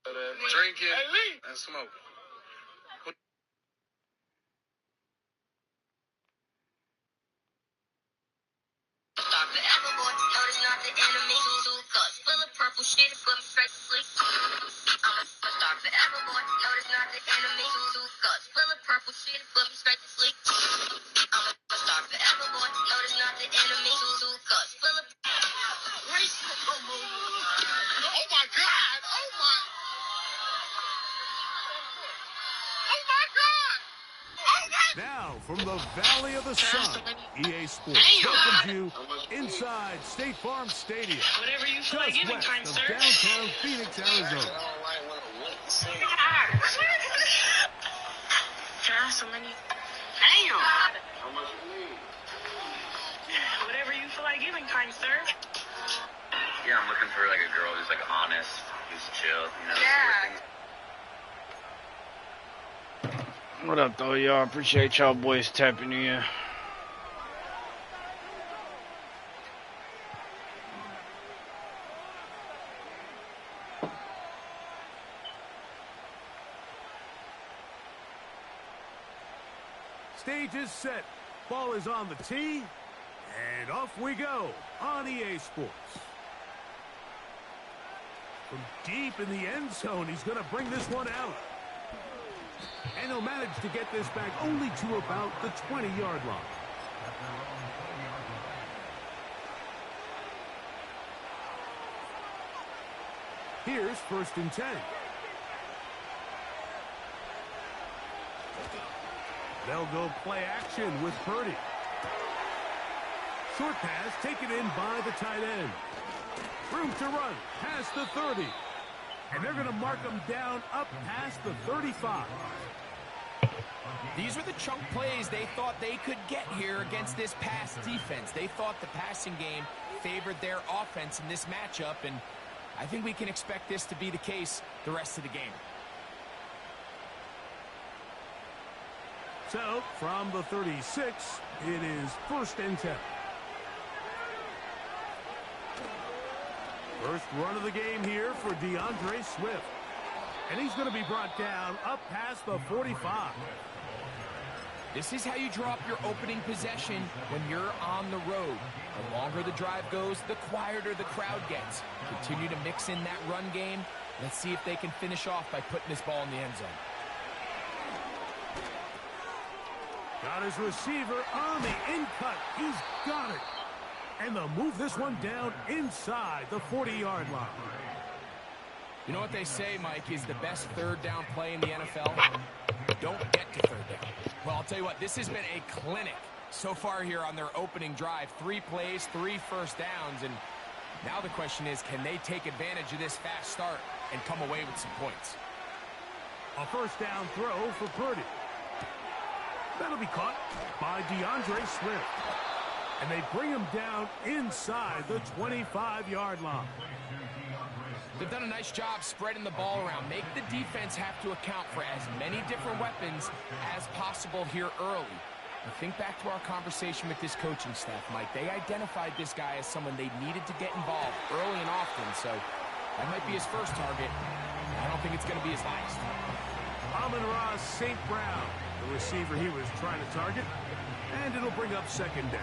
Drinking and smoking. Now, from the Valley of the Sun, EA Sports welcomes you inside State Farm Stadium, just west of downtown Phoenix, Arizona. How much you need? Whatever you feel like giving, kind sir. Yeah, I'm looking for like a girl who's like honest, who's chill, you know. Yeah. What up, though, y'all? Appreciate y'all boys tapping in. Stage is set. Ball is on the tee. And off we go on EA Sports. From deep in the end zone, he's going to bring this one out. And he'll manage to get this back only to about the 20-yard line. Here's 1st and 10. They'll go play action with Purdy. Short pass taken in by the tight end. Room to run past the 30. And they're going to mark him down up past the 35. These were the chunk plays they thought they could get here against this pass defense. They thought the passing game favored their offense in this matchup, and I think we can expect this to be the case the rest of the game. So, from the 36, it is 1st and 10. First run of the game here for DeAndre Swift. And he's going to be brought down up past the 45. This is how you draw up your opening possession when you're on the road. The longer the drive goes, the quieter the crowd gets. Continue to mix in that run game. Let's see if they can finish off by putting this ball in the end zone. Got his receiver on the in-cut. He's got it. And they'll move this one down inside the 40-yard line. You know what they say, Mike, is the best third down play in the NFL? Don't get to third down. Well, I'll tell you what, this has been a clinic so far here on their opening drive. 3 plays, 3 first downs, and now the question is, can they take advantage of this fast start and come away with some points? A first down throw for Purdy. That'll be caught by DeAndre Swift. And they bring him down inside the 25-yard line. They've done a nice job spreading the ball around. Make the defense have to account for as many different weapons as possible here early. And think back to our conversation with this coaching staff, Mike. They identified this guy as someone they needed to get involved early and often, so that might be his first target. I don't think it's going to be his last. Amon-Ra St. Brown, the receiver he was trying to target, and it'll bring up 2nd down.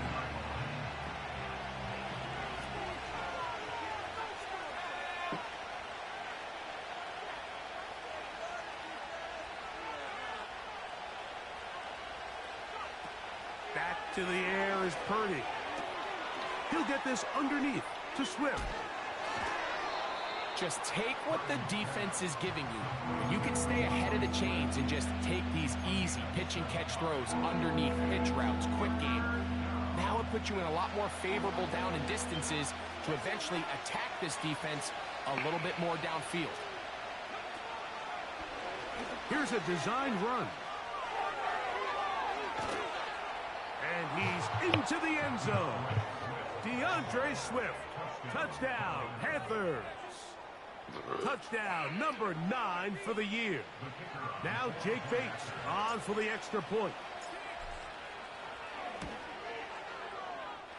Back to the air is Purdy. He'll get this underneath to Swift. Just take what the defense is giving you. And you can stay ahead of the chains and just take these easy pitch and catch throws underneath pitch routes, quick game. Now it puts you in a lot more favorable down and distances to eventually attack this defense a little bit more downfield. Here's a design run. And he's into the end zone. DeAndre Swift. Touchdown, Panthers. Touchdown number 9 for the year. Now Jake Bates on for the extra point.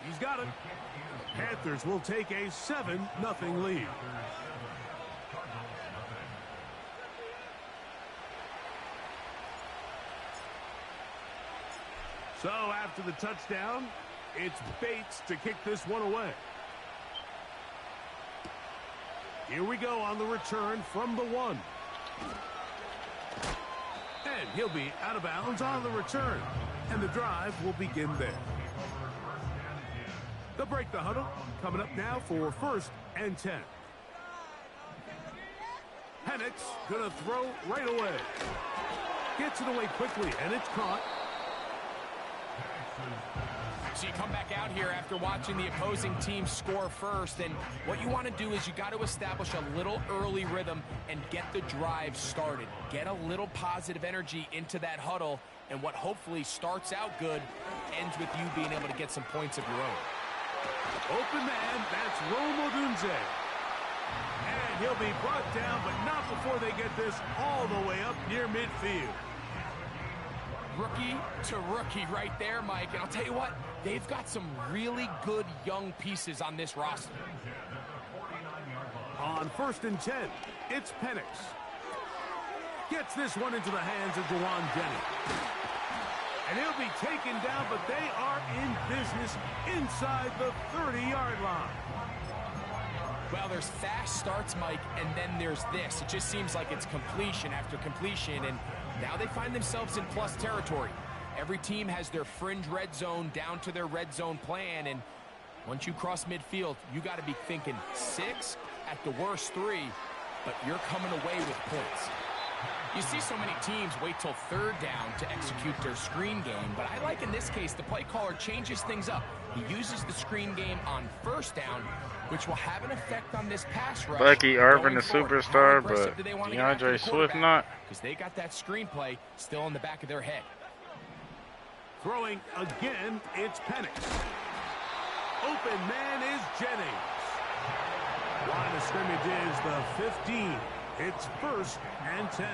He's got it. Panthers will take a 7-0 lead. So after the touchdown, it's Bates to kick this one away. Here we go on the return from the 1. And he'll be out of bounds on the return. And the drive will begin there. They'll break the huddle. Coming up now for 1st and 10. Penix gonna throw right away. Gets it away quickly, and it's caught. So you come back out here after watching the opposing team score first, and what you want to do is you got to establish a little early rhythm and get the drive started. Get a little positive energy into that huddle, and what hopefully starts out good ends with you being able to get some points of your own. Open man, that's Rome Odunze. And he'll be brought down, but not before they get this all the way up near midfield. Rookie to rookie right there, Mike. And I'll tell you what, they've got some really good young pieces on this roster. On 1st and 10, it's Penix. Gets this one into the hands of Jawan Denny. And he'll be taken down, but they are in business inside the 30-yard line. Well, there's fast starts, Mike, and then there's this. It just seems like it's completion after completion, and now they find themselves in plus territory. Every team has their fringe red zone down to their red zone plan, and once you cross midfield, you got to be thinking 6, at the worst 3, but you're coming away with points. You see so many teams wait till 3rd down to execute their screen game, but I like in this case the play caller changes things up. He uses the screen game on 1st down, which will have an effect on this pass rush. Bucky Irvin, the superstar, but DeAndre Swift not. Because they got that screenplay still in the back of their head. Throwing again, it's Penix. Open man is Jennings. Line of scrimmage is the 15. It's 1st and 10.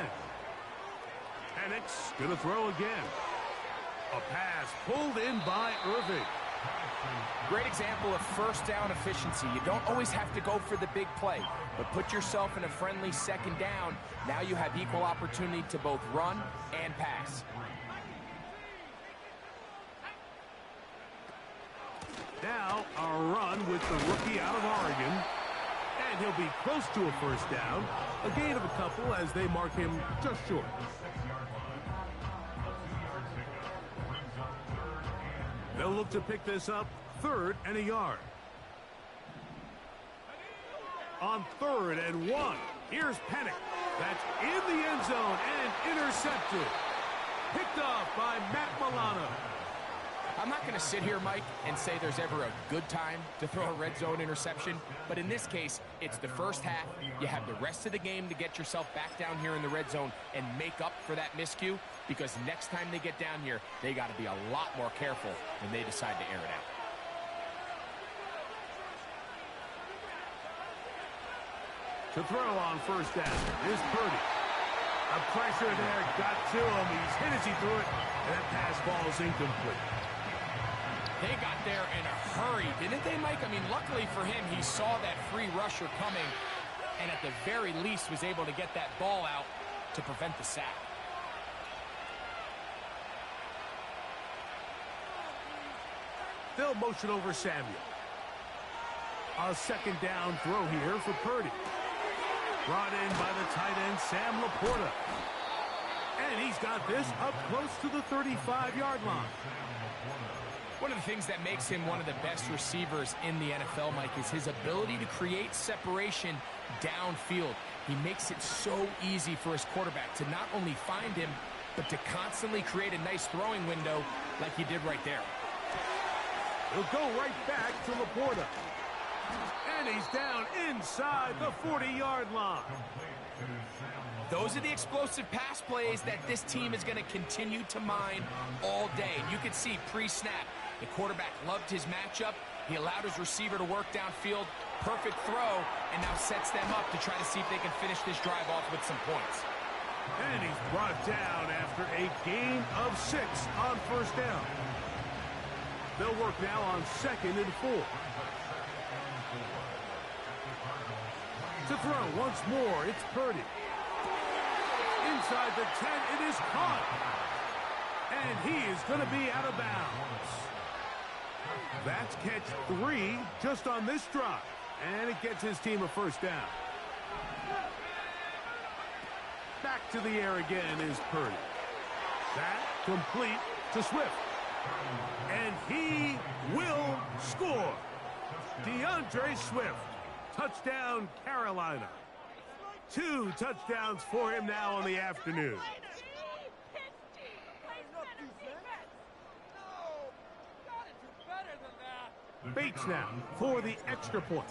Penix gonna throw again. A pass pulled in by Irving. Great example of 1st down efficiency. You don't always have to go for the big play, but put yourself in a friendly 2nd down. Now you have equal opportunity to both run and pass. Now a run with the rookie out of Oregon. And he'll be close to a 1st down. A gain of a couple as they mark him just short. They'll look to pick this up 3rd and a yard. On 3rd and 1, here's Penix. That's in the end zone and intercepted. Picked off by Matt Milano. I'm not going to sit here, Mike, and say there's ever a good time to throw a red zone interception, but in this case, it's the 1st half. You have the rest of the game to get yourself back down here in the red zone and make up for that miscue, because next time they get down here, they got to be a lot more careful when they decide to air it out. To throw on 1st down is Purdy. The pressure there got to him. He's hit as he threw it, and that pass falls incomplete. They got there in a hurry, didn't they, Mike? I mean, luckily for him, he saw that free rusher coming, and at the very least was able to get that ball out to prevent the sack. They'll motion over Samuel. A 2nd down throw here for Purdy. Brought in by the tight end, Sam Laporta. And he's got this up close to the 35-yard line. One of the things that makes him one of the best receivers in the NFL, Mike, is his ability to create separation downfield. He makes it so easy for his quarterback to not only find him, but to constantly create a nice throwing window like he did right there. He'll go right back to Laporta. And he's down inside the 40-yard line. Those are the explosive pass plays that this team is going to continue to mine all day. And you can see pre-snap, the quarterback loved his matchup. He allowed his receiver to work downfield. Perfect throw, and now sets them up to try to see if they can finish this drive off with some points. And he's brought down after a gain of 6 on 1st down. They'll work now on 2nd and 4. To throw once more, it's Purdy. Inside the 10, it is caught. And he is going to be out of bounds. That's catch 3 just on this drive. And it gets his team a first down. Back to the air again is Purdy. That complete to Swift. And he will score. DeAndre Swift. Touchdown, Carolina. 2 touchdowns for him now on the afternoon. Bates now for the extra point.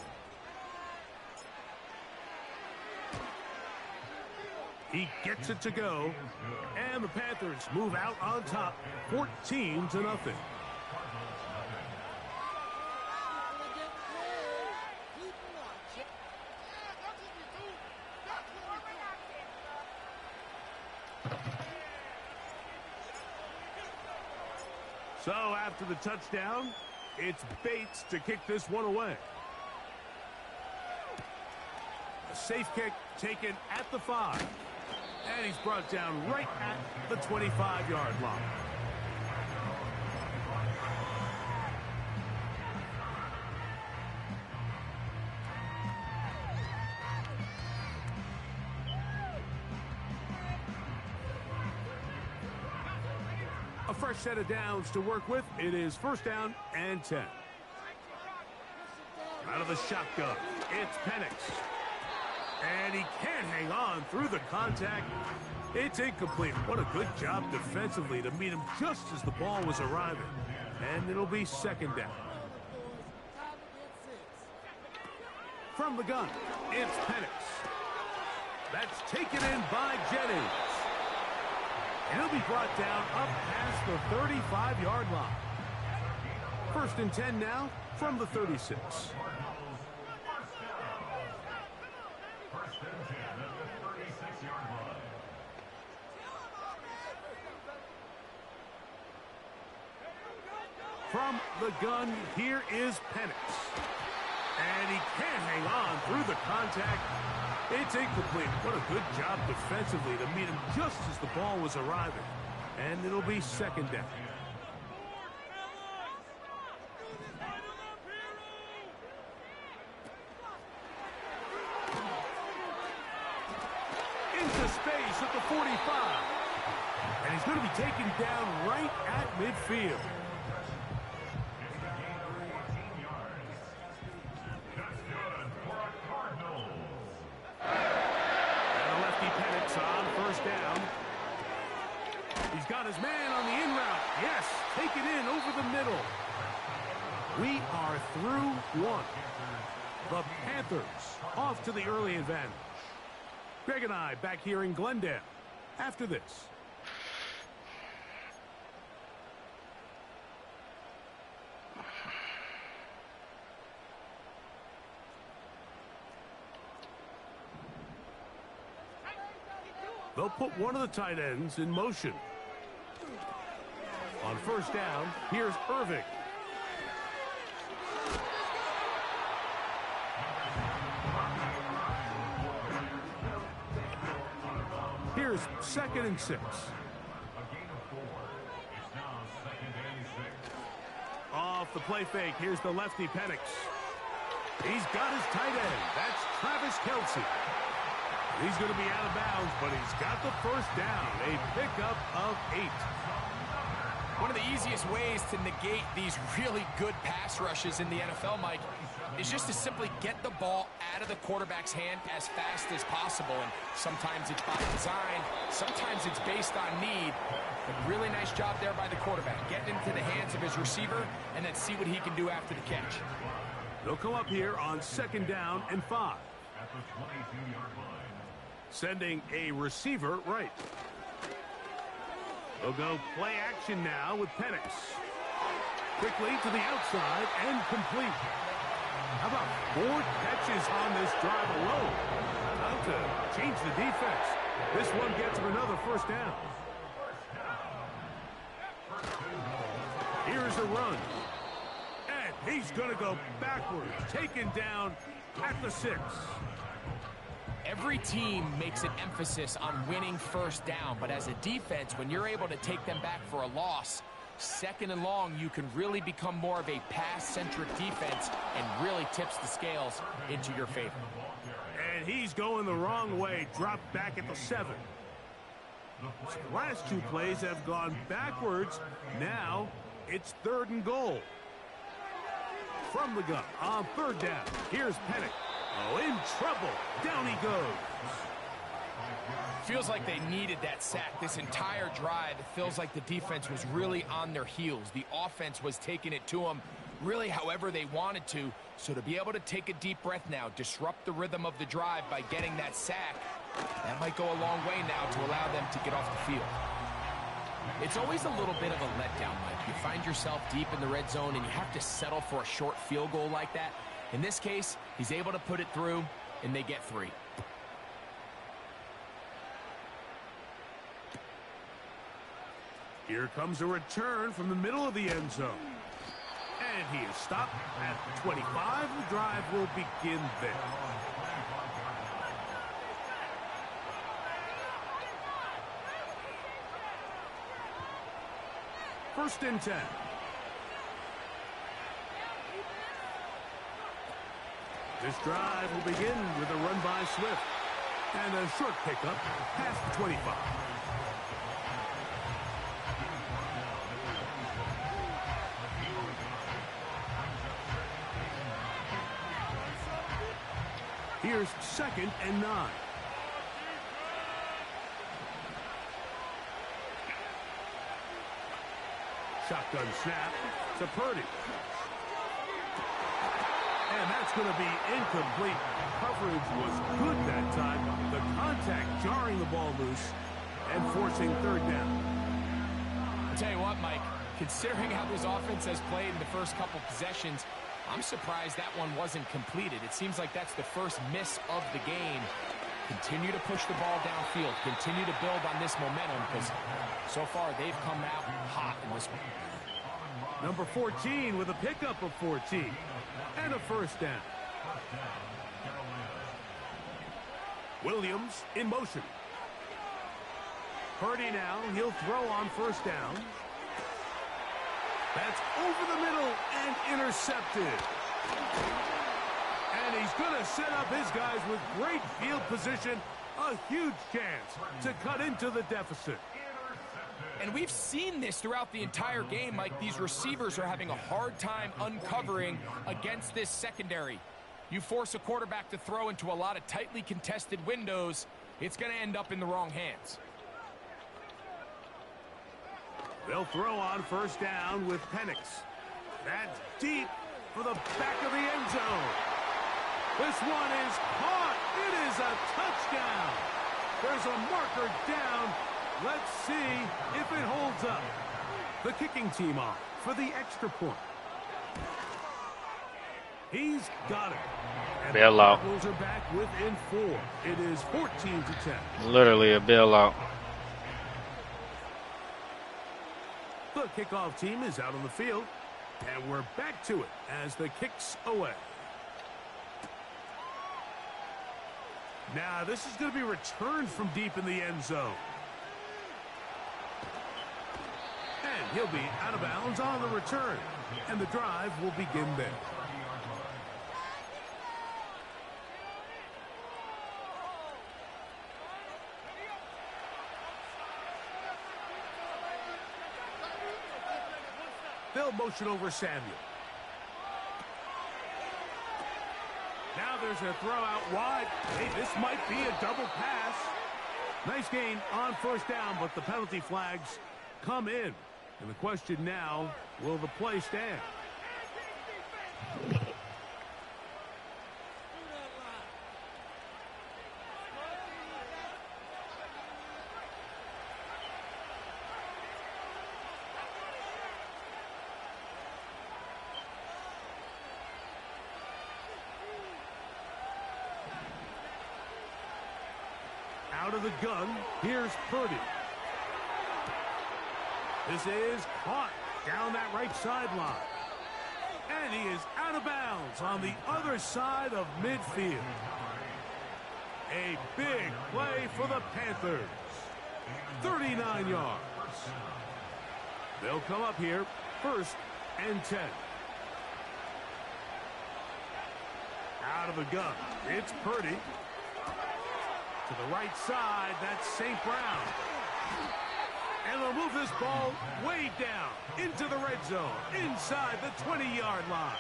He gets it to go, and the Panthers move out on top, 14-0. So after the touchdown, it's Bates to kick this one away. A safe kick taken at the 5. And he's brought down right at the 25-yard line. A fresh set of downs to work with. It is first down and 10. Out of the shotgun, it's Penix. And he can't hang on through the contact. It's incomplete. What a good job defensively to meet him just as the ball was arriving. And it'll be second down. From the gun, it's Penix. That's taken in by Jennings. And he'll be brought down up past the 35-yard line. First and 10 now from the 36. From the gun, here is Penix. And he can't hang on through the contact. It's incomplete. What a good job defensively to meet him just as the ball was arriving. And it'll be second down. Into space at the 45. And he's going to be taken down right at midfield. Down. He's got his man on the in route. Yes, take it in over the middle. We are through one. The Panthers off to the early advantage. Greg and I back here in Glendale after this. They'll put one of the tight ends in motion. On first down, here's Irving. Here's second and 6. Off the play fake, here's the lefty Penix. He's got his tight end. That's Travis Kelce. He's going to be out of bounds, but he's got the first down. A pickup of 8. One of the easiest ways to negate these really good pass rushes in the NFL, Mike, is just to simply get the ball out of the quarterback's hand as fast as possible. And sometimes it's by design, sometimes it's based on need. But really nice job there by the quarterback, getting into the hands of his receiver and then see what he can do after the catch. They'll come up here on second down and 5. Sending a receiver right. They'll go play action now with Penix. Quickly to the outside and complete. How about 4 catches on this drive alone? Time to change the defense. This one gets him another first down. Here's a run. And he's going to go backwards. Taken down at the 6. Every team makes an emphasis on winning first down, but as a defense, when you're able to take them back for a loss, second and long, you can really become more of a pass-centric defense and really tips the scales into your favor. And he's going the wrong way, dropped back at the 7. The last 2 plays have gone backwards. Now it's 3rd and goal. From the gun on 3rd down. Here's Pennick. Oh, in trouble. Down he goes. Feels like they needed that sack this entire drive. It feels like the defense was really on their heels. The offense was taking it to them really however they wanted to. So to be able to take a deep breath now, disrupt the rhythm of the drive by getting that sack, that might go a long way now to allow them to get off the field. It's always a little bit of a letdown, Mike. You find yourself deep in the red zone and you have to settle for a short field goal like that. In this case, he's able to put it through, and they get 3. Here comes a return from the middle of the end zone. And he is stopped at the 25. The drive will begin there. First and 10. This drive will begin with a run by Swift. And a short pickup past the 25. Here's 2nd and 9. Shotgun snap to Purdy. And that's going to be incomplete. Coverage was good that time. The contact jarring the ball loose and forcing 3rd down. I'll tell you what, Mike, considering how this offense has played in the first couple possessions, I'm surprised that one wasn't completed. It seems like that's the first miss of the game. Continue to push the ball downfield. Continue to build on this momentum because so far they've come out hot in this one. Number 14 with a pickup of 14 and a first down. Williams in motion. Purdy now, he'll throw on first down. That's over the middle and intercepted. And he's going to set up his guys with great field position. A huge chance to cut into the deficit. And we've seen this throughout the entire game, Mike. These receivers are having a hard time uncovering against this secondary. You force a quarterback to throw into a lot of tightly contested windows, it's going to end up in the wrong hands. They'll throw on first down with Penix. That's deep for the back of the end zone. This one is caught. It is a touchdown. There's a marker down. Let's see if it holds up. The kicking team off for the extra point. He's got it. And bailout. The Cardinals are back within 4. It is 14-10. Literally a bailout. The kickoff team is out on the field, and we're back to it as the kick's away. Now, this is going to be returned from deep in the end zone. And he'll be out of bounds on the return, and the drive will begin there. They'll motion over Samuel. Now there's a throw out wide. Hey, this might be a double pass. Nice gain on first down, but the penalty flags come in. And the question now, will the play stand? Out of the gun, here's Purdy. This is caught down that right sideline. And he is out of bounds on the other side of midfield. A a big play for the Panthers. 39 yards. They'll come up here, 1st and 10. Out of the gun, it's Purdy. To the right side, that's St. Brown. And they'll move this ball way down into the red zone, inside the 20-yard line.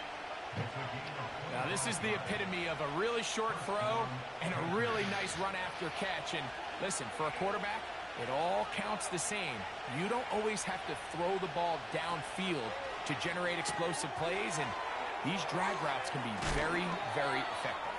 Now, this is the epitome of a really short throw and a really nice run after catch. And listen, for a quarterback, it all counts the same. You don't always have to throw the ball downfield to generate explosive plays, and these drag routes can be very, very effective.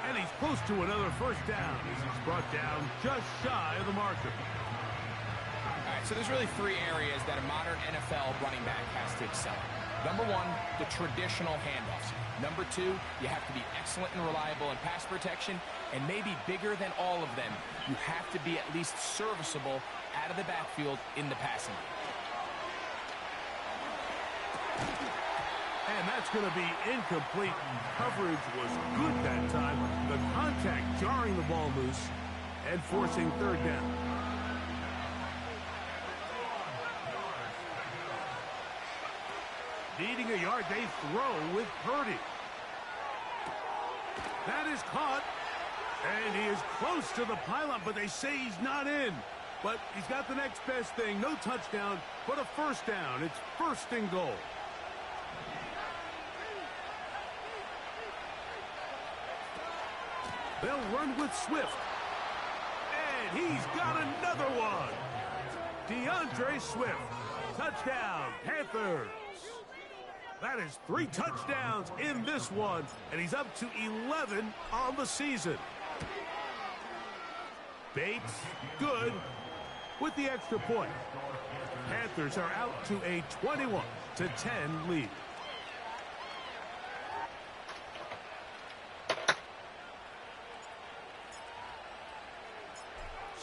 And he's close to another 1st down as he's brought down just shy of the marker. All right, so there's really 3 areas that a modern NFL running back has to excel in. Number 1, the traditional handoffs. Number 2, you have to be excellent and reliable in pass protection. And maybe bigger than all of them, you have to be at least serviceable out of the backfield in the passing game. And that's going to be incomplete. Coverage was good that time. The contact jarring the ball loose and forcing 3rd down. Needing a yard, they throw with Purdy. That is caught. And he is close to the pylon, but they say he's not in. But he's got the next best thing. No touchdown, but a 1st down. It's 1st and goal. They'll run with Swift. And he's got another one. DeAndre Swift. Touchdown, Panthers. That is 3 touchdowns in this one, and he's up to 11 on the season. Bates, good, with the extra point. Panthers are out to a 21-10 lead.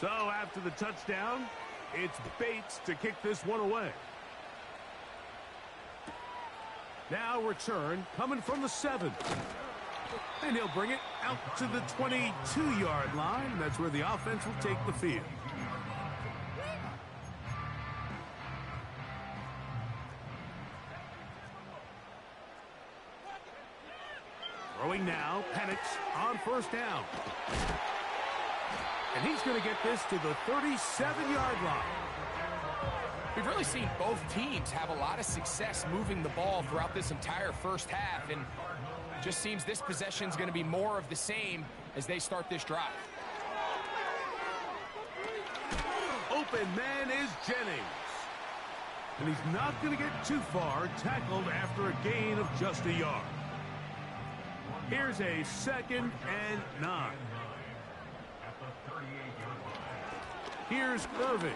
So after the touchdown, it's Bates to kick this one away. Now return coming from the 7. And he'll bring it out to the 22-yard line. That's where the offense will take the field. Throwing now, Penix on 1st down. And he's going to get this to the 37-yard line. We've really seen both teams have a lot of success moving the ball throughout this entire 1st half, and it just seems this possession is going to be more of the same as they start this drive. Open man is Jennings. And he's not going to get too far, tackled after a gain of just a yard. Here's a 2nd and 9. Here's Irving.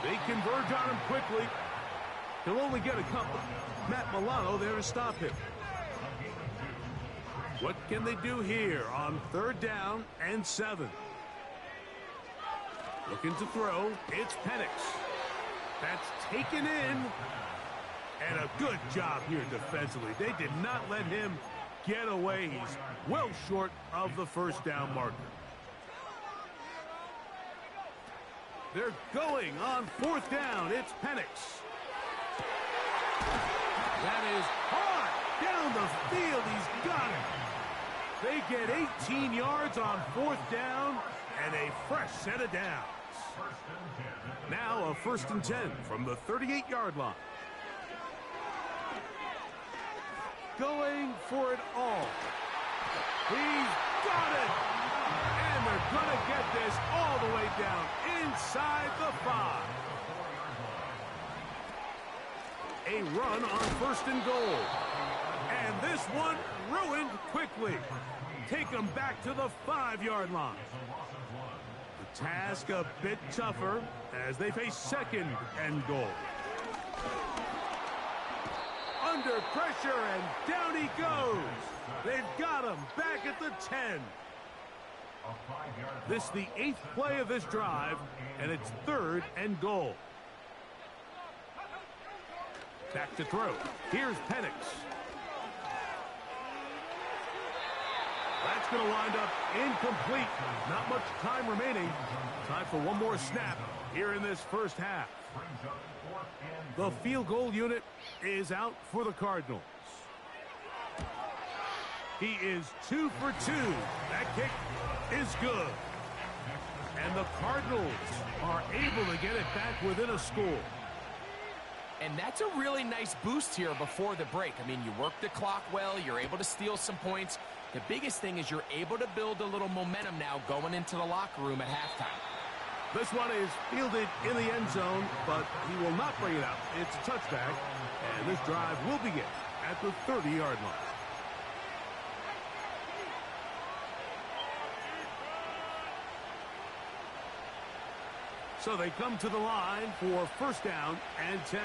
They converge on him quickly. He'll only get a couple. Matt Milano there to stop him. What can they do here on 3rd down and 7? Looking to throw. It's Penix. That's taken in. And a good job here defensively. They did not let him get away. He's well short of the 1st down marker. They're going on 4th down. It's Penix. That is hard down the field. He's got it. They get 18 yards on 4th down and a fresh set of downs. Now a 1st and 10 from the 38-yard line. Going for it all. He's got it. And they're going to get this all the way down inside the 5. A run on 1st and goal. And this one ruined quickly. Take them back to the 5-yard line. The task a bit tougher as they face 2nd and goal. Under pressure, and down he goes. They've got him back at the 10. This is the 8th play of this drive, and it's 3rd and goal. Back to throw. Here's Penix. That's going to wind up incomplete. Not much time remaining. Time for one more snap here in this first half. The field goal unit is out for the Cardinals. He is 2 for 2. That kick is good. And the Cardinals are able to get it back within a score. And that's a really nice boost here before the break. I mean, you work the clock well. You're able to steal some points. The biggest thing is you're able to build a little momentum now going into the locker room at halftime. This one is fielded in the end zone, but he will not bring it out. It's a touchback, and this drive will begin at the 30-yard line. So they come to the line for first down and 10.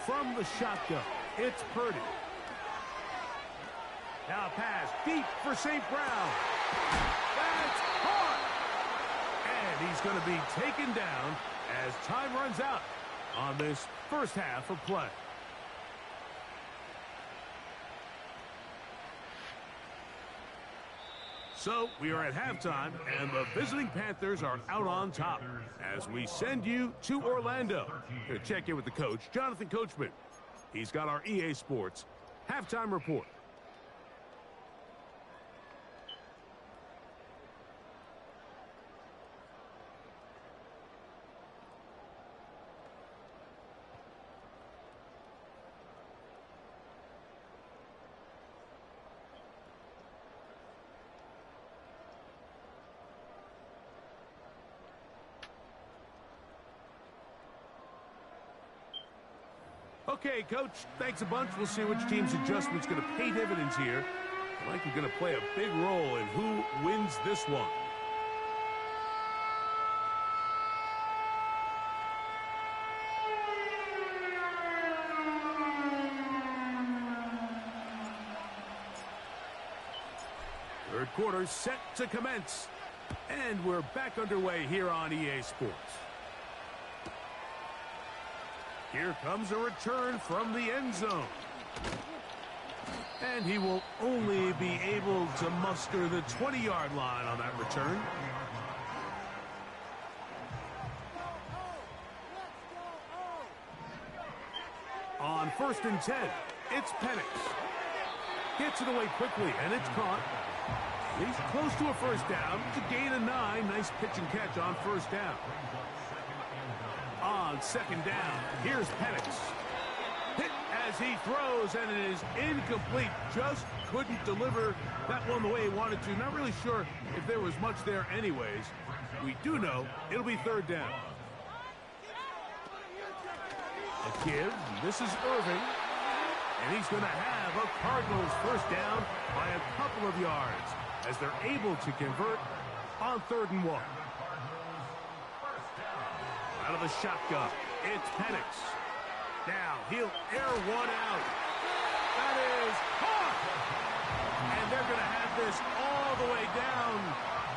From the shotgun, it's Purdy. Now a pass deep for St. Brown. That's caught. And he's going to be taken down as time runs out on this first half of play. So we are at halftime, and the visiting Panthers are out on top as we send you to Orlando to check in with the coach, Jonathan Coachman. He's got our EA Sports halftime report. Okay, Coach, thanks a bunch. We'll see which team's adjustment's going to pay dividends here. I think we're going to play a big role in who wins this one. Third quarter set to commence. And we're back underway here on EA Sports. Here comes a return from the end zone. And he will only be able to muster the 20-yard line on that return. On 1st and 10, it's Penix. Gets it away quickly, and it's caught. He's close to a first down. It's a gain of 9. Nice pitch and catch on first down. On second down, here's Penix. Hit as he throws, and it is incomplete. Just couldn't deliver that one the way he wanted to. Not really sure if there was much there anyways. We do know it'll be third down. A give. This is Irving. And he's going to have a Cardinals first down by a couple of yards as they're able to convert on 3rd and 1. Out of the shotgun, it's Penix. Now he'll air one out. That is caught! And they're going to have this all the way down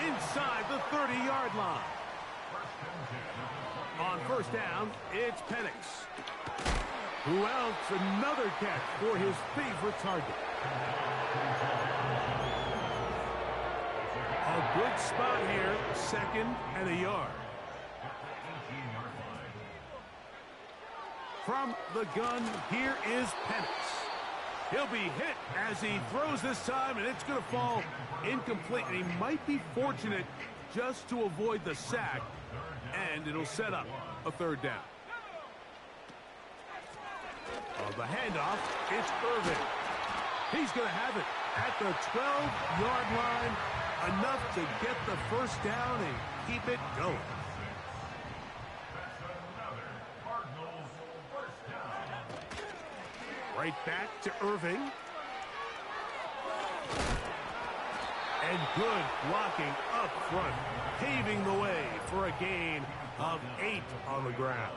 inside the 30-yard line. On first down, it's Penix. Who else? Another catch for his favorite target. A good spot here, 2nd and a yard. From the gun, here is Penix. He'll be hit as he throws this time, and it's going to fall incomplete. And he might be fortunate just to avoid the sack, and it'll set up a third down. On the handoff, it's Irving. He's going to have it at the 12-yard line, enough to get the first down and keep it going. Right back to Irving. And good blocking up front, paving the way for a gain of 8 on the ground.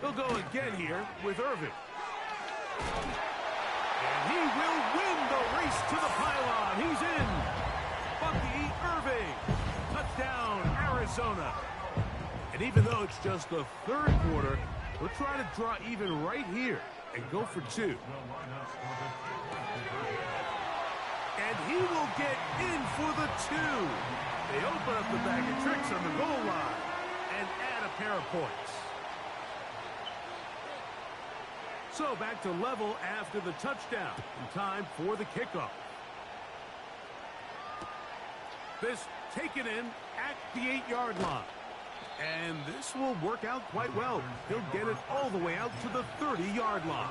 They'll go again here with Irving. And he will win the race to the pylon. He's in. Bucky Irving. Touchdown, Arizona. And even though it's just the third quarter, we'll try to draw even right here and go for 2. And he will get in for the 2. They open up the bag of tricks on the goal line and add a pair of points. So back to level after the touchdown. In time for the kickoff. This taken in at the 8-yard line. And this will work out quite well. He'll get it all the way out to the 30-yard line.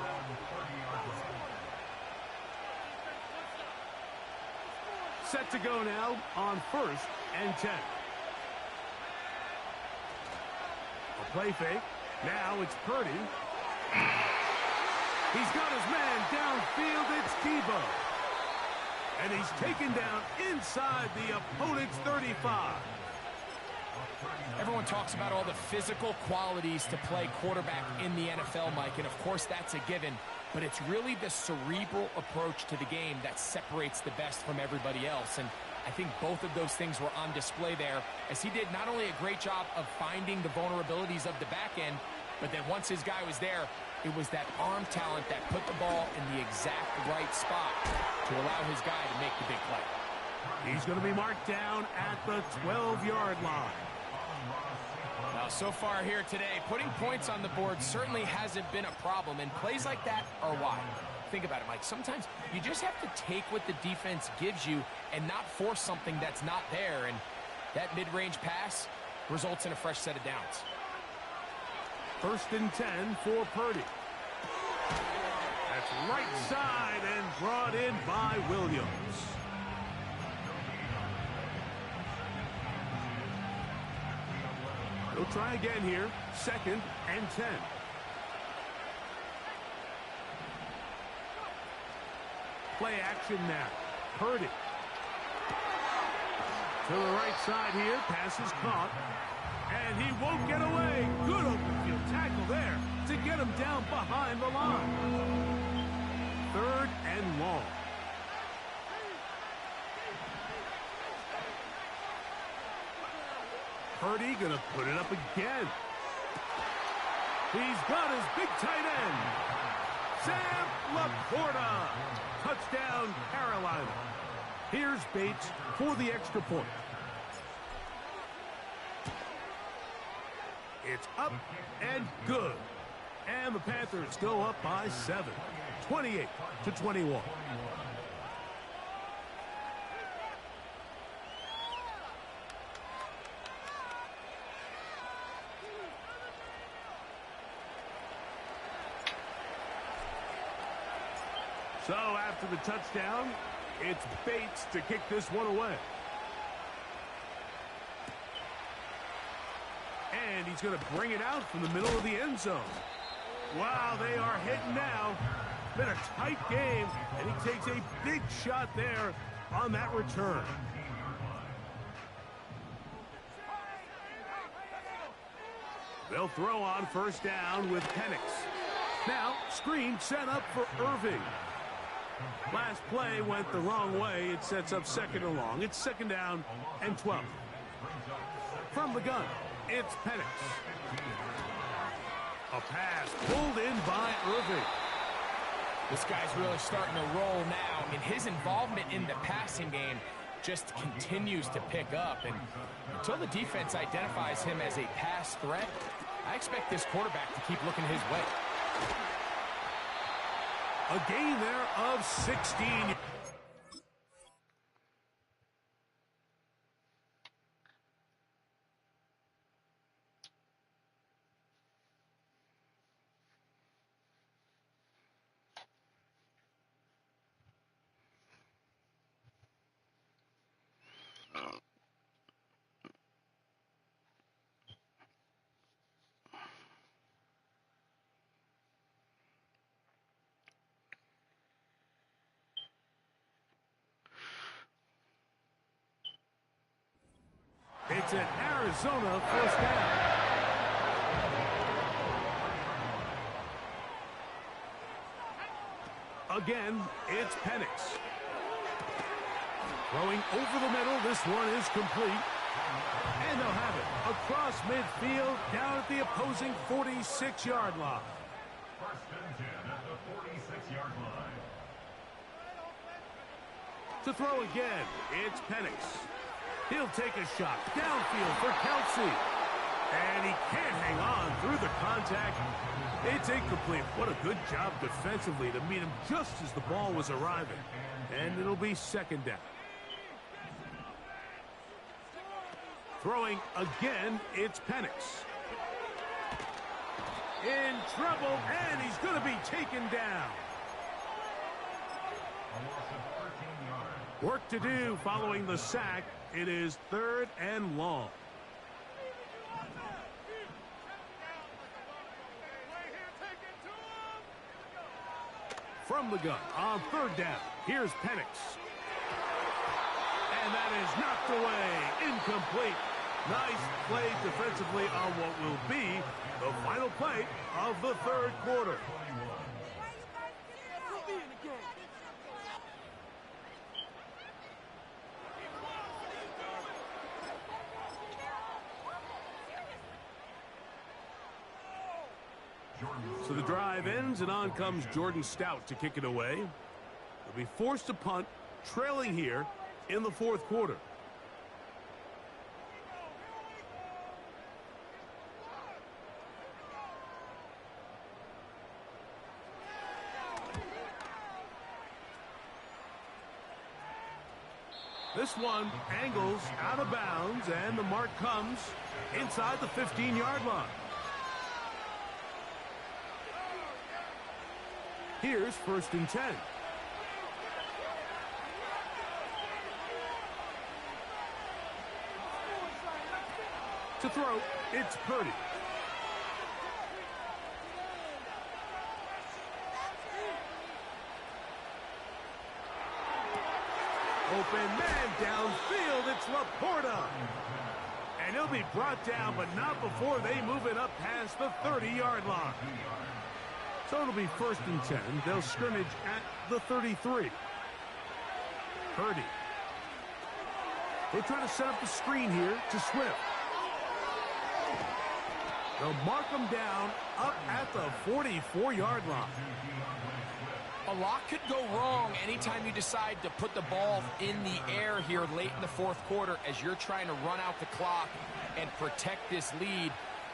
Set to go now on 1st and 10. A play fake. Now it's Purdy. He's got his man downfield. It's Tebow. And he's taken down inside the opponent's 35. Everyone talks about all the physical qualities to play quarterback in the NFL, Mike, and of course that's a given. But it's really the cerebral approach to the game that separates the best from everybody else. And I think both of those things were on display there, as he did not only a great job of finding the vulnerabilities of the back end, but then once his guy was there, it was that arm talent that put the ball in the exact right spot to allow his guy to make the big play. He's going to be marked down at the 12-yard line. Well, so far here today, putting points on the board certainly hasn't been a problem, and plays like that are why. Think about it, Mike. Sometimes you just have to take what the defense gives you and not force something that's not there, and that mid-range pass results in a fresh set of downs. 1st and 10 for Purdy. That's right side and brought in by Williams. He'll try again here. 2nd and 10. Play action now. Purdy. To the right side here. Pass is caught. And he won't get away. Good open field tackle there to get him down behind the line. 3rd and long. Purdy going to put it up again. He's got his big tight end. Sam Laporta. Touchdown, Carolina. Here's Bates for the extra point. It's up and good. And the Panthers go up by 7. 28-21. So after the touchdown, it's Bates to kick this one away. And he's going to bring it out from the middle of the end zone. Wow, they are hitting now. It's been a tight game, and he takes a big shot there on that return. They'll throw on 1st down with Penix. Now, screen set up for Irving. Last play went the wrong way. It sets up 2nd and long. It's 2nd down and 12. From the gun, it's Penix. A pass pulled in by Irving. This guy's really starting to roll now. I mean, his involvement in the passing game just continues to pick up. And until the defense identifies him as a pass threat, I expect this quarterback to keep looking his way. A gain there of 16. It's an Arizona first down. Again, it's Penix. Throwing over the middle. This one is complete. And they'll have it across midfield down at the opposing 46-yard line. First and 10 at the 46-yard line. To throw again, it's Penix. He'll take a shot downfield for Kelsey. And he can't hang on through the contact. It's incomplete. What a good job defensively to meet him just as the ball was arriving. And it'll be second down. Throwing again, it's Penix. In trouble, and he's going to be taken down. Work to do following the sack. It is 3rd and long. From the gun on 3rd down, here's Penix. And that is knocked away. Incomplete. Nice play defensively on what will be the final play of the 3rd quarter. So the drive ends, and on comes Jordan Stout to kick it away. They'll be forced to punt, trailing here in the 4th quarter. This one angles out of bounds, and the mark comes inside the 15-yard line. Here's 1st and 10. To throw, it's Purdy. Open man downfield, it's Laporta. And he'll be brought down, but not before they move it up past the 30-yard line. So it'll be 1st and 10. They'll scrimmage at the 33. Purdy. They're trying to set up the screen here to Swift. They'll mark him down up at the 44-yard line. A lot could go wrong anytime you decide to put the ball in the air here late in the 4th quarter as you're trying to run out the clock and protect this lead.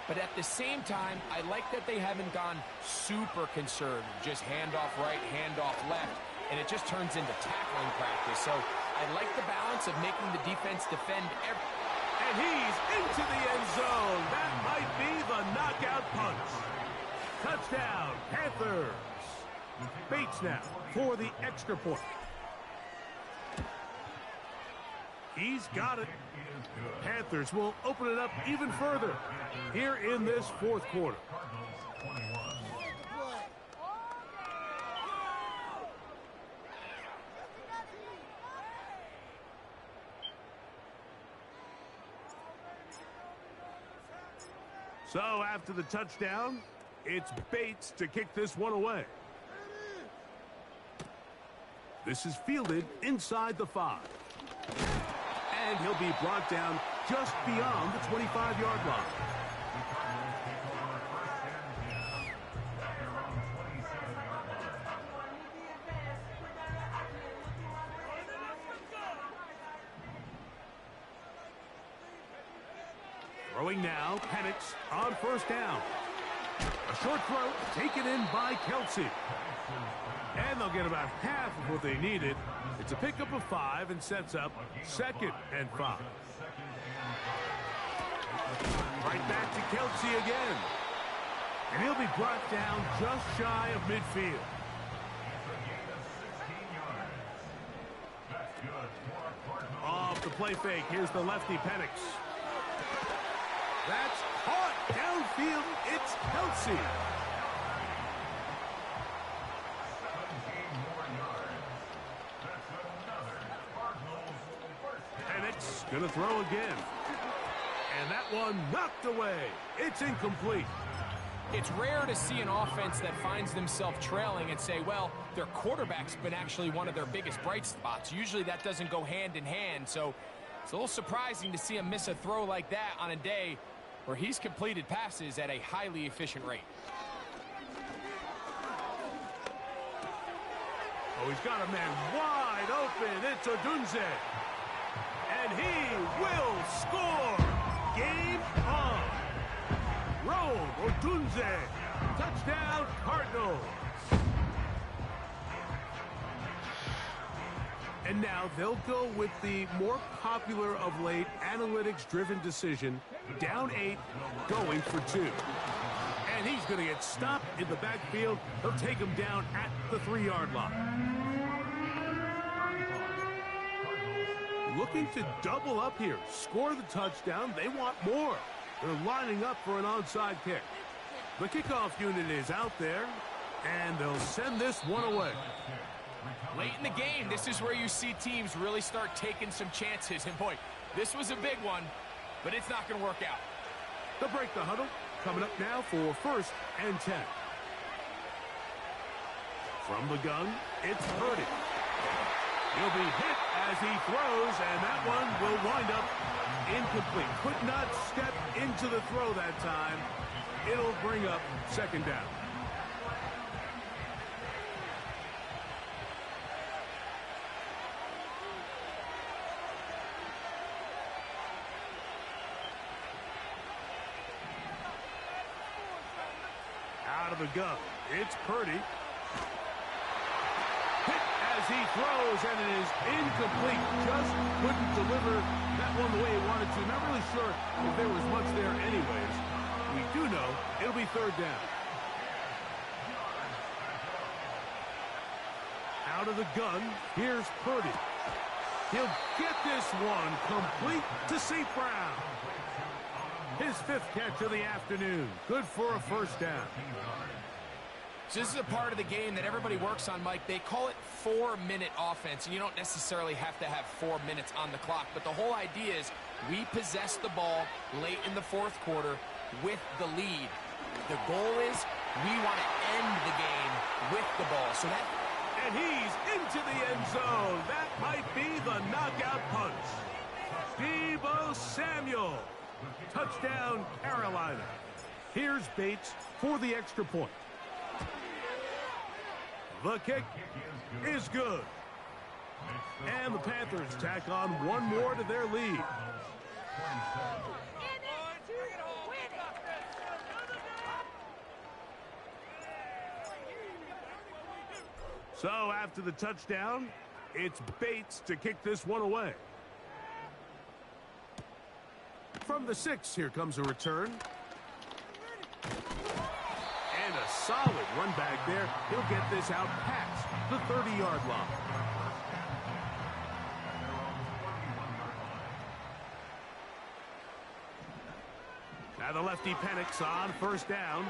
But at the same time, I like that they haven't gone super conservative. Just handoff right, handoff left, and it just turns into tackling practice. So I like the balance of making the defense defend every... And he's into the end zone. That might be the knockout punch. Touchdown, Panthers. Bates now for the extra point. He's got it. Panthers will open it up even further here in this 4th quarter. So after the touchdown, it's Bates to kick this one away. This is fielded inside the 5. And he'll be brought down just beyond the 25-yard line. Throwing now, Penix on 1st down. A short throw taken in by Kelsey. And they'll get about half of what they needed. It's a pickup of 5 and sets up 2nd and 5. Right back to Kelsey again. And he'll be brought down just shy of midfield. Off the play fake, here's the lefty Penix. That's caught downfield. It's Kelsey. Penix gonna throw again. And And that one knocked away. It's incomplete. It's rare to see an offense that finds themselves trailing and say, well, their quarterback's been actually one of their biggest bright spots. Usually that doesn't go hand in hand, so it's a little surprising to see him miss a throw like that on a day where he's completed passes at a highly efficient rate. Oh, he's got a man wide open. It's Odunze. And he will score. Game on. Rome Odunze. Touchdown, Cardinals. And now they'll go with the more popular of late analytics-driven decision. Down 8, going for 2. And he's going to get stopped in the backfield. He'll take him down at the 3-yard line. Looking to double up here. Score the touchdown. They want more. They're lining up for an onside kick. The kickoff unit is out there, and they'll send this one away. Late in the game, this is where you see teams really start taking some chances. And boy, this was a big one, but it's not going to work out. They'll break the huddle. Coming up now for 1st and 10. From the gun, it's Purdy. He'll be hit as he throws, and that one will wind up incomplete. Could not step into the throw that time. It'll bring up 2nd down. Out of the gun, it's Purdy. Hit as he throws, and it is incomplete. Just couldn't deliver that one the way he wanted to. Not really sure if there was much there anyways. We do know it'll be 3rd down. Out of the gun, here's Purdy. He'll get this one complete to St. Brown. His 5th catch of the afternoon. Good for a 1st down. So this is a part of the game that everybody works on, Mike. They call it 4-minute offense, and you don't necessarily have to have 4 minutes on the clock. But the whole idea is we possess the ball late in the 4th quarter with the lead. The goal is we want to end the game with the ball. So that, and he's into the end zone. That might be the knockout punch. Deebo Samuel. Touchdown, Carolina. Here's Bates for the extra point. The kick is good. And the Panthers tack on one more to their lead. So after the touchdown, it's Bates to kick this one away. From the 6, here comes a return. And a solid run back there. He'll get this out past the 30-yard line. Now the lefty Penix on 1st down.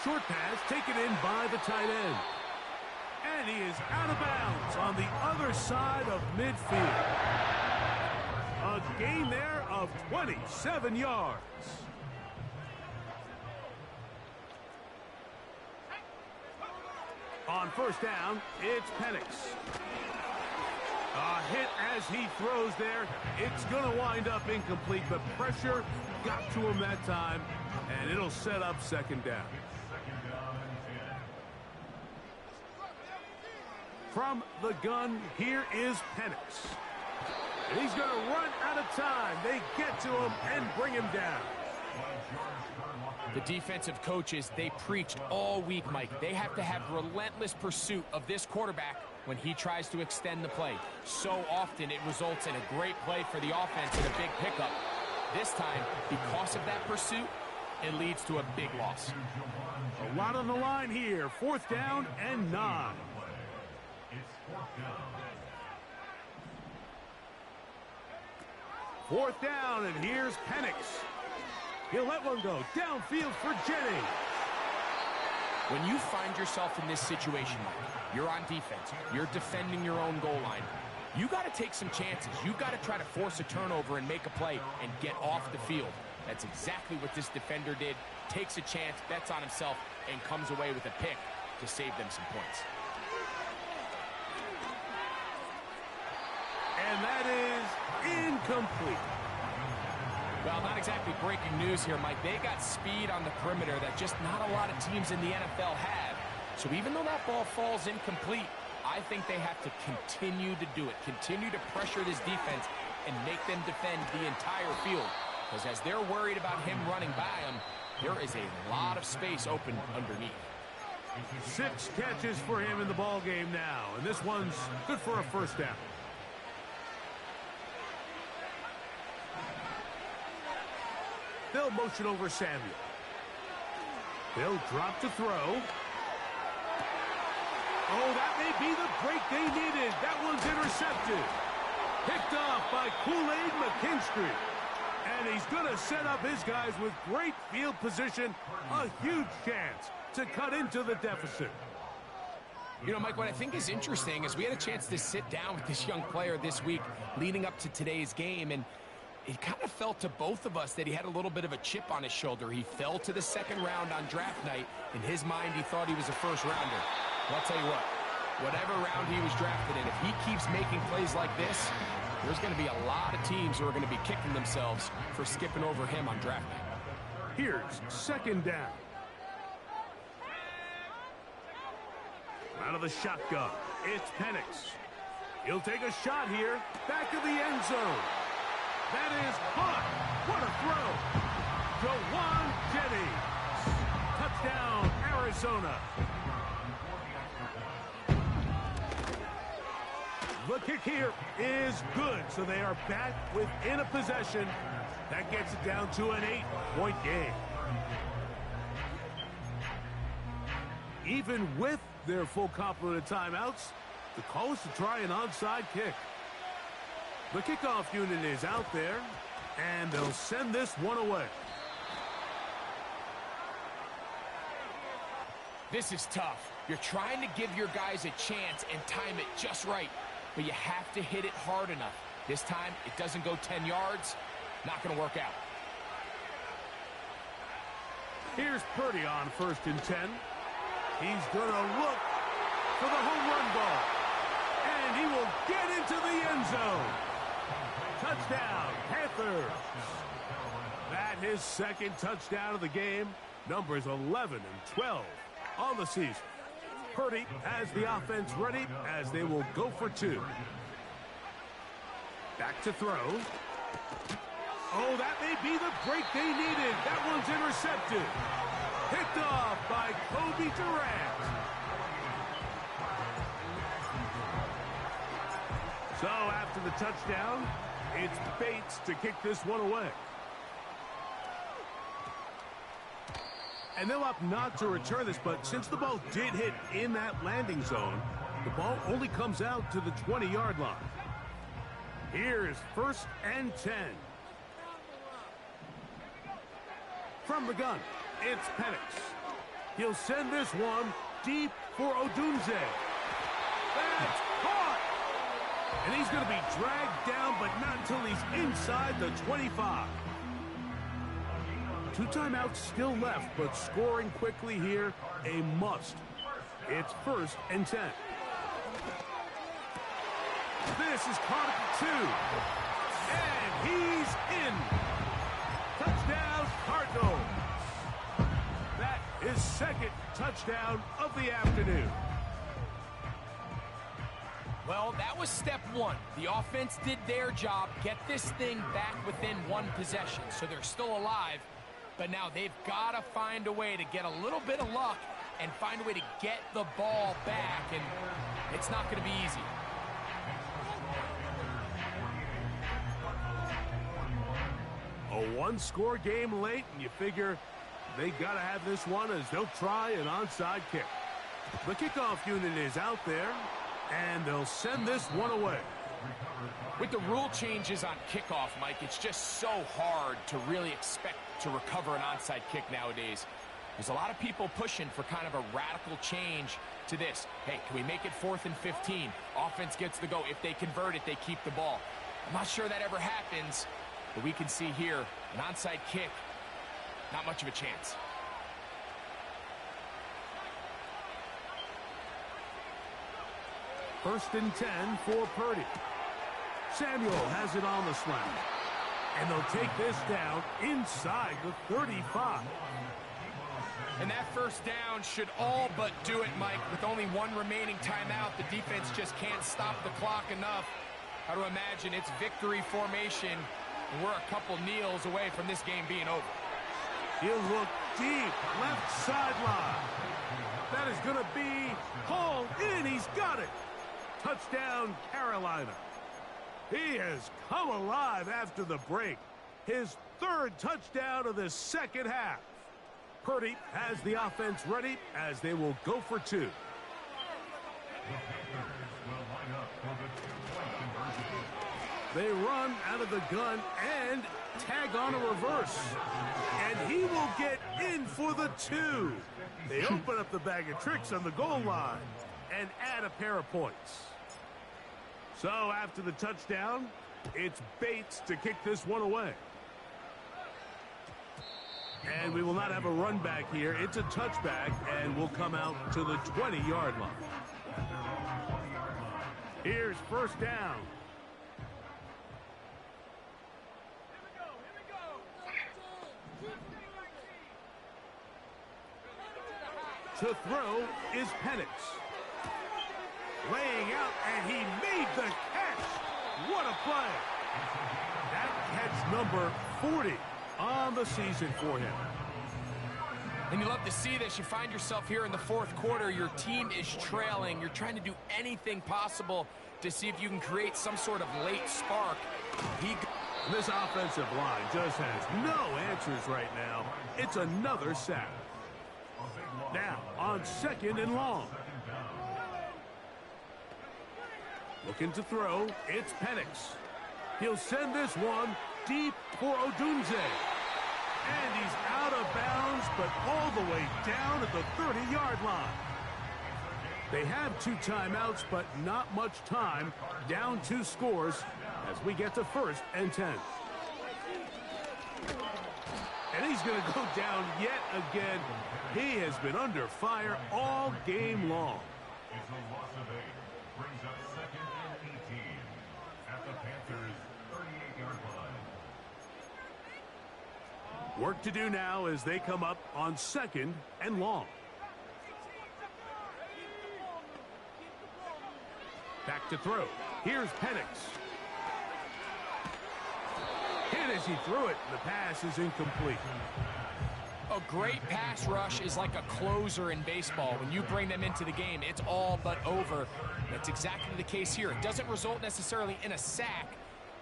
Short pass taken in by the tight end. And he is out of bounds on the other side of midfield. A gain there of 27 yards. On 1st down, it's Penix. A hit as he throws there. It's going to wind up incomplete. The pressure got to him that time, and it'll set up 2nd down. From the gun, here is Penix. And he's going to run out of time. They get to him and bring him down. The defensive coaches, they preached all week, Mike. They have to have relentless pursuit of this quarterback when he tries to extend the play. So often it results in a great play for the offense and a big pickup. This time, because of that pursuit, it leads to a big loss. A lot on the line here. 4th down and 9. 4th down, and here's Penix. He'll let one go downfield for Jennings. When you find yourself in this situation, Mike, you're on defense, you're defending your own goal line. You got to take some chances. You got to try to force a turnover and make a play and get off the field. That's exactly what this defender did. Takes a chance, bets on himself, and comes away with a pick to save them some points. And that is incomplete. Well, not exactly breaking news here, Mike. They got speed on the perimeter that just not a lot of teams in the NFL have. So even though that ball falls incomplete, I think they have to continue to do it. Continue to pressure this defense and make them defend the entire field. Because as they're worried about him running by them, there is a lot of space open underneath. 6 catches for him in the ball game now, and this one's good for a first down. They'll motion over Samuel. They'll drop to throw. Oh, that may be the break they needed. That one's intercepted. Picked off by Kool-Aid McKinstry. And he's going to set up his guys with great field position. A huge chance to cut into the deficit. You know, Mike, what I think is interesting is we had a chance to sit down with this young player this week leading up to today's game, and it kind of felt to both of us that he had a little bit of a chip on his shoulder. He fell to the second round on draft night. In his mind, he thought he was a first rounder. Well, I'll tell you what, whatever round he was drafted in, if he keeps making plays like this, there's going to be a lot of teams who are going to be kicking themselves for skipping over him on draft night. Here's second down. Out of the shotgun, it's Penix. He'll take a shot here, back of the end zone. That is caught. What a throw. Jawan Jennings. Touchdown, Arizona. The kick here is good, so they are back within a possession. That gets it down to an 8-point game. Even with their full complement of timeouts, the call is to try an onside kick. The kickoff unit is out there, and they'll send this one away. This is tough. You're trying to give your guys a chance and time it just right, but you have to hit it hard enough. This time, it doesn't go 10 yards. Not going to work out. Here's Purdy on 1st and 10. He's going to look for the home run ball, and he will get into the end zone. Touchdown, Panthers. That his second touchdown of the game. Numbers 11 and 12 on the season. Purdy has the offense ready as they will go for 2. Back to throw. Oh, that may be the break they needed. That one's intercepted. Picked off by Kobe Durant. So after the touchdown, it's Bates to kick this one away. And they'll opt not to return this, but since the ball did hit in that landing zone, the ball only comes out to the 20-yard line. Here's 1st and 10. From the gun, it's Penix. He'll send this one deep for Odunze. That's caught! And he's going to be dragged down, but not until he's inside the 25. 2 timeouts still left, but scoring quickly here, a must. It's 1st and 10. This is caught at the 2. And he's in. Touchdown, Cardinals. That is 2nd touchdown of the afternoon. Well, that was step 1. The offense did their job, get this thing back within 1 possession, so they're still alive. But now they've got to find a way to get a little bit of luck and find a way to get the ball back, and it's not going to be easy. A 1-score game late, and you figure they got to have this one as they'll try an onside kick. The kickoff unit is out there, and they'll send this one away. With the rule changes on kickoff, Mike, it's just so hard to really expect to recover an onside kick nowadays. There's a lot of people pushing for kind of a radical change to this. Hey, can we make it 4th and 15? Offense gets the go. If they convert it, they keep the ball. I'm not sure that ever happens, but we can see here an onside kick. Not much of a chance. First and 10 for Purdy. Samuel has it on the slant. And they'll take this down inside the 35. And that first down should all but do it, Mike. With only one remaining timeout, the defense just can't stop the clock enough. How to imagine it's victory formation, and we're a couple kneels away from this game being over. He'll look deep, left sideline. That is going to be hauled in. He's got it. Touchdown, Carolina. He has come alive after the break. His 3rd touchdown of the second half. Purdy has the offense ready as they will go for 2. They run out of the gun and tag on a reverse. And he will get in for the 2. They open up the bag of tricks on the goal line and add a pair of points. So after the touchdown, it's Bates to kick this one away. And we will not have a run back here. It's a touchback, and we'll come out to the 20-yard line. Here's first down. To throw is Penix. Laying out, and he made the catch. What a play. That catch number 40 on the season for him. And you love to see this. You find yourself here in the 4th quarter. Your team is trailing. You're trying to do anything possible to see if you can create some sort of late spark. This offensive line just has no answers right now. It's another sack. Now on 2nd and long. Looking to throw, it's Penix. He'll send this one deep for Odunze. And he's out of bounds, but all the way down at the 30-yard line. They have 2 timeouts, but not much time. Down 2 scores as we get to 1st and 10. And he's going to go down yet again. He has been under fire all game long. It's a loss of 8. Brings up 2nd and 18 at the Panthers' 38-yard line. Work to do now as they come up on 2nd and long. Back to throw. Here's Penix. Hit as he threw it. The pass is incomplete. A great pass rush is like a closer in baseball. When you bring them into the game, it's all but over. That's exactly the case here. It doesn't result necessarily in a sack,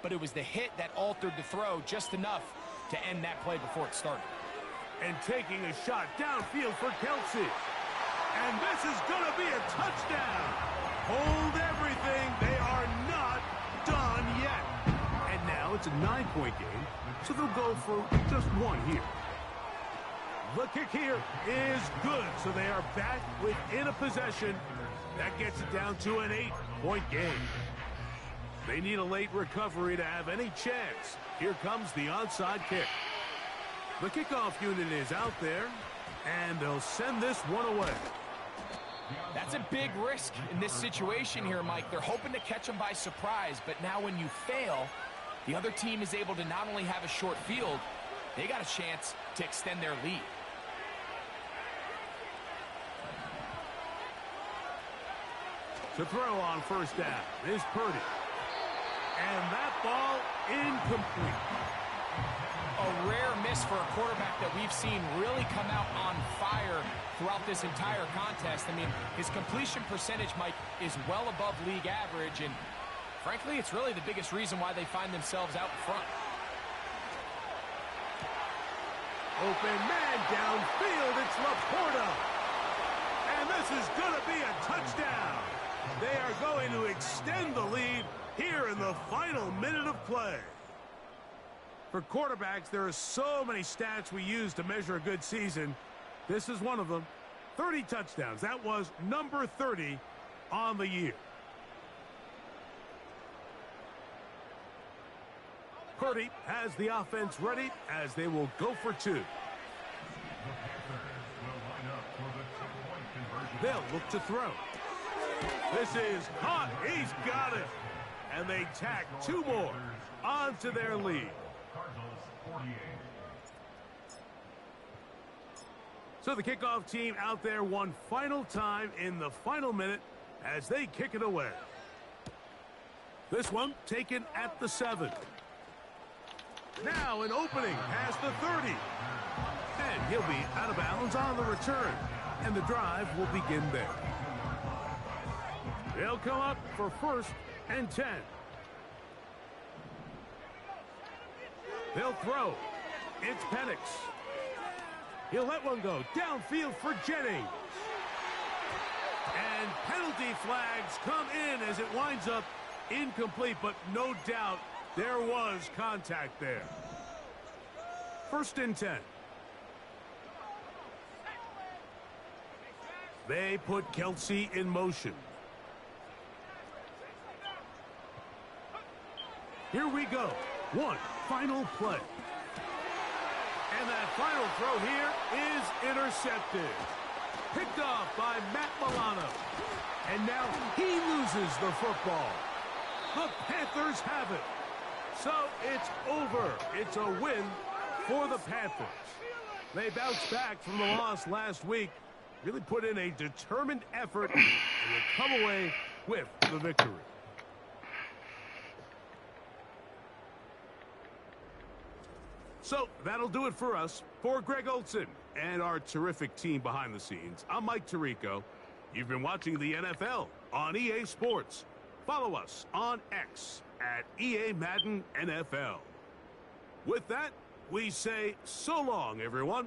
but it was the hit that altered the throw just enough to end that play before it started. And taking a shot downfield for Kelsey. And this is going to be a touchdown. Hold everything. They are not done yet. And now it's a 9-point game, so they'll go for just 1 here. The kick here is good, so they are back within a possession. That gets it down to an 8-point game. They need a late recovery to have any chance. Here comes the onside kick. The kickoff unit is out there, and they'll send this one away. That's a big risk in this situation here, Mike. They're hoping to catch them by surprise, but now when you fail, the other team is able to not only have a short field, they got a chance to extend their lead. To throw on first down is Purdy. And that ball incomplete. A rare miss for a quarterback that we've seen really come out on fire throughout this entire contest. I mean, his completion percentage, Mike, is well above league average, and frankly, it's really the biggest reason why they find themselves out in front. Open man downfield, it's Laporta. And this is going to be a touchdown. They are going to extend the lead here in the final minute of play. For quarterbacks, there are so many stats we use to measure a good season. This is one of them. 30 touchdowns. That was number 30 on the year. Purdy has the offense ready as they will go for two. They'll look to throw. This is caught. He's got it. And they tack two more onto their lead. So the kickoff team out there one final time in the final minute as they kick it away. This one taken at the 7. Now an opening past the 30. And he'll be out of bounds on the return. And the drive will begin there. They'll come up for 1st and 10. They'll throw. It's Penix. He'll let one go downfield for Jennings. And penalty flags come in as it winds up incomplete, but no doubt there was contact there. 1st and 10. They put Kelsey in motion. Here we go. One final play. And that final throw here is intercepted. Picked off by Matt Milano. And now he loses the football. The Panthers have it. So it's over. It's a win for the Panthers. They bounced back from the loss last week. Really put in a determined effort and will come away with the victory. So that'll do it for us. For Greg Olson and our terrific team behind the scenes, I'm Mike Tirico. You've been watching the NFL on EA Sports. Follow us on X at EA Madden NFL. With that, we say so long, everyone.